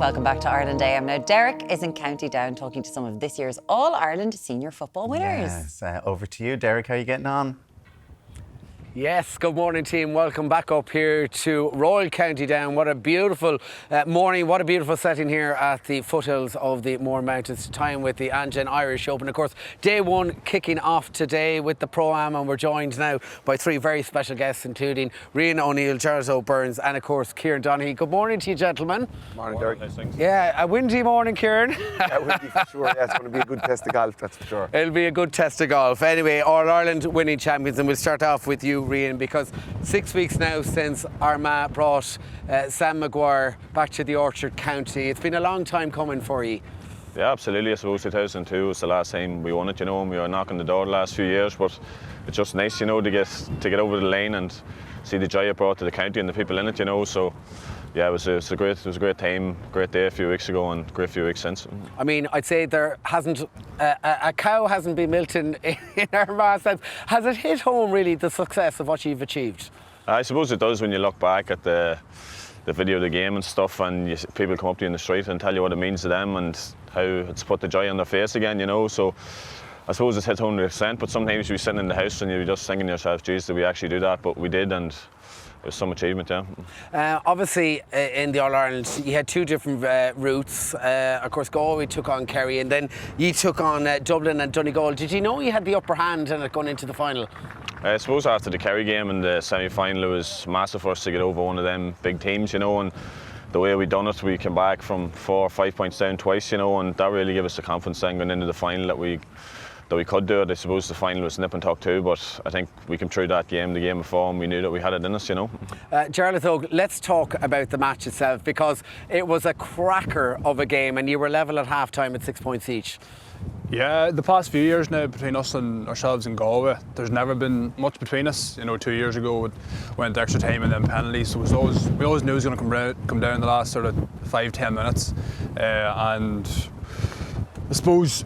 Welcome back to Ireland AM. Now, Derek is in County Down talking to some of this year's All Ireland senior football winners. Yes, over to you, Derek. How are you getting on? Yes, good morning team. Welcome back up here to Royal County Down. What a beautiful morning, what a beautiful setting here at the foothills of the Moore Mountains. Time with the Angen Irish Open. Of course, day one kicking off today with the Pro-Am, and we're joined now by three very special guests, including Rian O'Neill, Charles O'Byrnes and of course Kieran Donaghy. Good morning to you, gentlemen. Morning, Derek. Yeah, a windy morning, Kieran. Yeah, windy for sure. Yeah, it's going to be a good test of golf, that's for sure. It'll be a good test of golf. Anyway, All Ireland winning champions, and we'll start off with you, Rian, because 6 weeks now since Armagh brought Sam Maguire back to the Orchard County. It's been a long time coming for you. Yeah, absolutely. I suppose 2002 was the last time we won it, and we were knocking the door the last few years, but it's just nice, to get over the lane and see the joy it brought to the county and the people in it, so yeah, it was a great time, great day a few weeks ago, and great few weeks since. I mean, I'd say there hasn't a cow hasn't been milking in Armagh since. Has it hit home really the success of what you've achieved? I suppose it does when you look back at the video of the game and stuff, and people come up to you in the street and tell you what it means to them and how it's put the joy on their face again, So I suppose it's hit home to an extent, but sometimes you'll be sitting in the house and you'll be just thinking to yourself, geez, did we actually do that? But we did, and it was some achievement, yeah. Obviously, in the All-Ireland, you had two different routes. Of course, Galway took on Kerry, and then you took on Dublin and Donegal. Did you know you had the upper hand in it going into the final? I suppose after the Kerry game in the semi-final, it was massive for us to get over one of them big teams, and the way we done it, we came back from 4 or 5 points down twice, and that really gave us the confidence then going into the final that we could do it. I suppose the final was nip and tuck too, but I think we came through that game, the game before, and we knew that we had it in us, Jarlath Óg, let's talk about the match itself, because it was a cracker of a game and you were level at half-time at 6 points each. Yeah, the past few years now between us and ourselves in Galway, there's never been much between us. 2 years ago it went extra time and then penalties, so we always knew it was going to come down in the last sort of 5-10 minutes. And I suppose,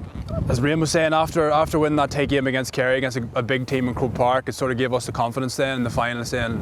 as Rian was saying, after winning that tight game against Kerry, against a big team in Croke Park, it sort of gave us the confidence then in the final, saying,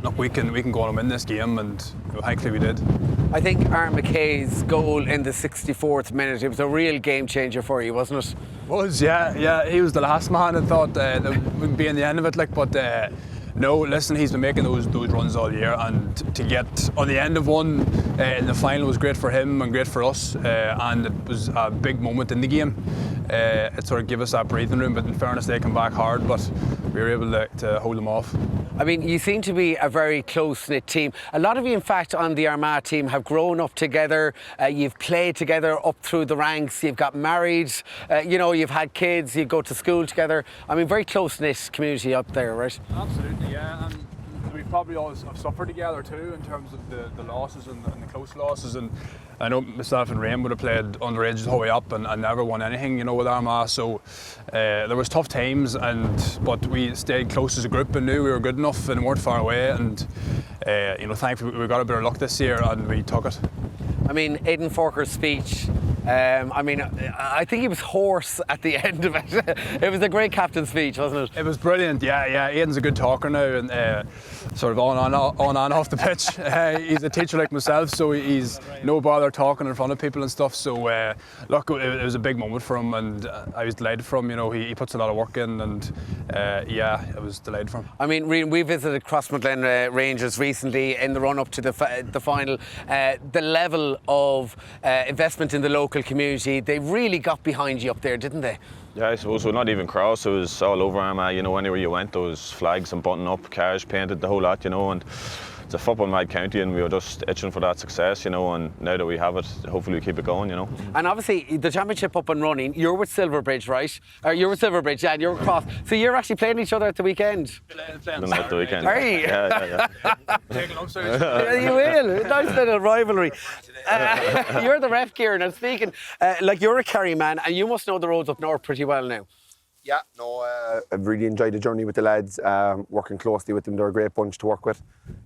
look, we can go on and win this game, and thankfully we did. I think Aaron McKay's goal in the 64th minute, it was a real game changer for you, wasn't it? Was, yeah. He was the last man I thought that would be in the end of it, but no, listen, he's been making those runs all year, and to get on the end of one in the final was great for him and great for us, and it was a big moment in the game. It sort of gave us that breathing room, but in fairness they came back hard, but we were able to hold them off. I mean, you seem to be a very close-knit team. A lot of you, in fact, on the Armagh team have grown up together. You've played together up through the ranks. You've got married. You've had kids. You go to school together. I mean, very close-knit community up there, right? Absolutely, yeah. And we probably always have suffered together too in terms of the losses and the close losses. And I know myself and Rian would have played underage the whole way up and never won anything, with Armagh. So there was tough times, but we stayed close as a group and knew we were good enough and weren't far away. And thankfully we got a bit of luck this year and we took it. I mean, Aidan Forker's speech. I think he was hoarse at the end of it. It was a great captain's speech, wasn't it? It was brilliant, yeah. Aidan's a good talker now, and sort of on off the pitch. He's a teacher like myself, so he's no bother talking in front of people and stuff. So look, it was a big moment for him, and I was delighted for him. He puts a lot of work in, and I was delighted for him. I mean, we visited Crossmaglen Rangers recently in the run-up to the final. The level of investment in the local community, they really got behind you up there, didn't they? Yeah, I suppose we're not even cross, it was all over Armagh, anywhere you went, there was flags and button up, cars painted, the whole lot, and it's a football mad county and we were just itching for that success, and now that we have it, hopefully we keep it going, And obviously, the championship up and running, you're with Silverbridge, right? You're with Silverbridge, yeah, and you're with Cross. So you're actually playing each other at the weekend? Playing at the weekend. Are you? Yeah. Taking them seriously. You will. Nice little rivalry. You're the ref, Kieran, and speaking, you're a Kerry man, and you must know the roads up north pretty well now. Yeah, no, I've really enjoyed the journey with the lads, working closely with them. They're a great bunch to work with.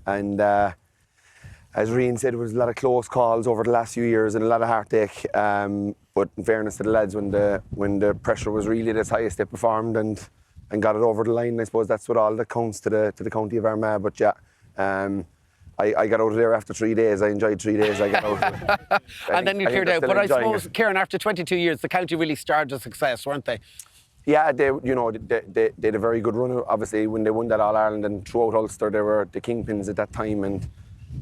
And as Rian said, there was a lot of close calls over the last few years and a lot of heartache. But in fairness to the lads, when the pressure was really at its highest, they performed and got it over the line. I suppose that's what all that counts to the county of Armagh. But yeah, I got out of there after 3 days. I enjoyed 3 days. I got out of it. And then you cleared out. But I suppose, Kieran, after 22 years, the county really started to success, weren't they? Yeah, they had a very good run. Obviously, when they won that All Ireland and throughout Ulster, they were the kingpins at that time, and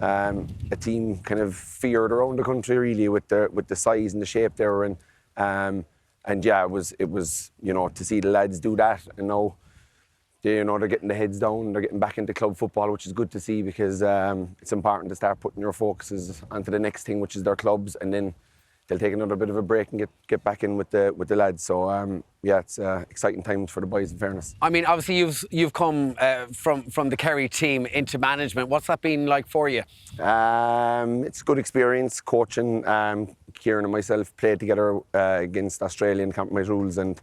a team kind of feared around the country really with the size and the shape they were in. And yeah, it was to see the lads do that, and now they're getting the heads down, they're getting back into club football, which is good to see, because it's important to start putting your focuses onto the next thing, which is their clubs, and then they'll take another bit of a break and get back in with the lads. So yeah, it's exciting times for the boys, in fairness. I mean, obviously you've come from the Kerry team into management. What's that been like for you? It's a good experience coaching. Kieran and myself played together against Australia in Compromise Rules, and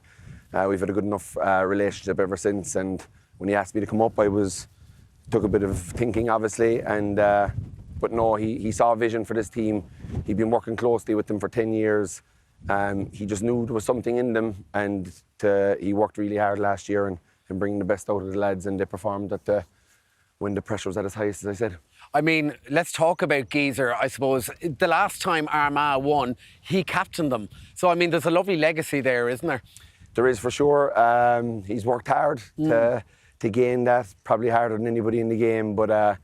we've had a good enough relationship ever since. And when he asked me to come up, took a bit of thinking, obviously, and but no, he saw a vision for this team. He'd been working closely with them for 10 years. He just knew there was something in them, and he worked really hard last year and bringing the best out of the lads, and they performed when the pressure was at its highest, as I said. I mean, let's talk about Geezer, I suppose. The last time Armagh won, he captained them. So, I mean, there's a lovely legacy there, isn't there? There is, for sure. He's worked hard to gain that, probably harder than anybody in the game. But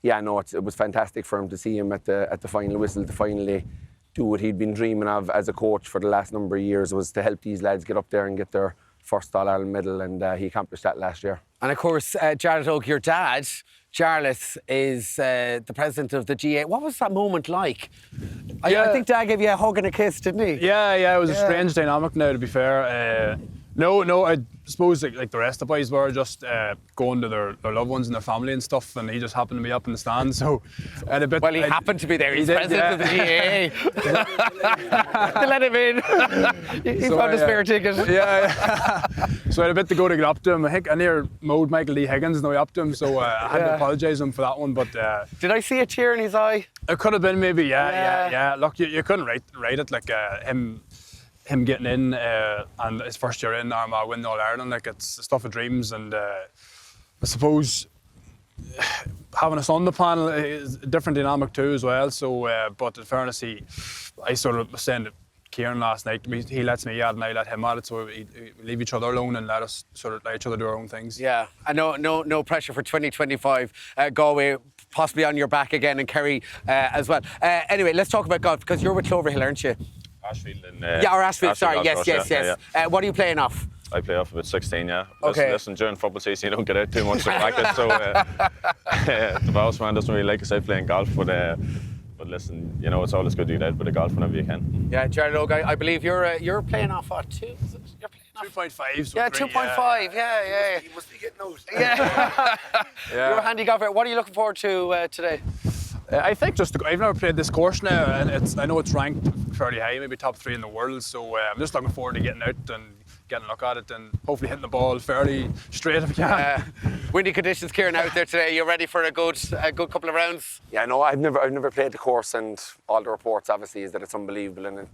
yeah, no, it was fantastic for him to see him at the final whistle, to finally do what he'd been dreaming of as a coach for the last number of years, was to help these lads get up there and get their first All-Ireland medal, and he accomplished that last year. And of course, Jarlath Oak, your dad, Jarlath, is the president of the GA. What was that moment like? I think Dad gave you a hug and a kiss, didn't he? Yeah, it was a strange dynamic now, to be fair. No, I suppose like the rest of the boys were just going to their loved ones and their family and stuff, and he just happened to be up in the stand. So, and a bit. Well, he happened to be there. He's president of the GAA. They let him in. He found a spare ticket. Yeah. So I had a bit to go to get up to him. I think I near mowed Michael Lee Higgins on the way up to him, so I had to apologise to him for that one. But did I see a tear in his eye? It could have been maybe. Yeah. Look, you couldn't write it like him getting in and his first year in Armagh winning All Ireland, like it's the stuff of dreams. And I suppose having a son on the panel is a different dynamic too as well. So, but in fairness, I sort of was saying to Kieran last night, he lets me at it and I let him at it, so we leave each other alone and let us sort of let each other do our own things. Yeah, and no pressure for 2025. Galway possibly on your back again, and Kerry as well. Anyway, let's talk about golf, because you're with Cloverhill, aren't you? Ashfield and or Ashfield, sorry, yes. Yeah. What are you playing off? I play off about 16, yeah. Okay. Listen, during football season you don't get out too much to practice, so the boss man doesn't really like us out playing golf, but listen, it's always good to get out with the golf whenever you can. Yeah, Jarlath Oak, I believe you're playing off what, 2? You're playing off 2.5. So yeah, 2.5. Yeah. He must be getting out. Yeah. You're a handy golfer. What are you looking forward to today? I think I've never played this course now, and I know it's ranked fairly high, maybe top 3 in the world. So I'm just looking forward to getting out and getting a look at it, and hopefully hitting the ball fairly straight if I can. Windy conditions, Kieran, out there today. You ready for a good couple of rounds? Yeah, no, I've never played the course, and all the reports obviously is that it's unbelievable and a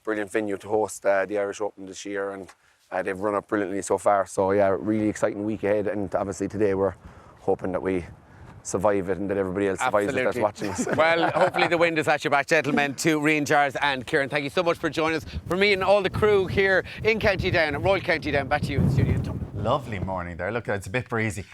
brilliant venue to host the Irish Open this year, and they've run up brilliantly so far. So yeah, really exciting week ahead, and obviously today we're hoping that we survive it and that everybody else survives it that's watching us. Well, hopefully the wind is at your back, gentlemen. To Rian Jars and Kieran, thank you so much for joining us. For me and all the crew here in County Down, at Royal County Down, back to you in the studio. Lovely morning there. Look, it's a bit breezy.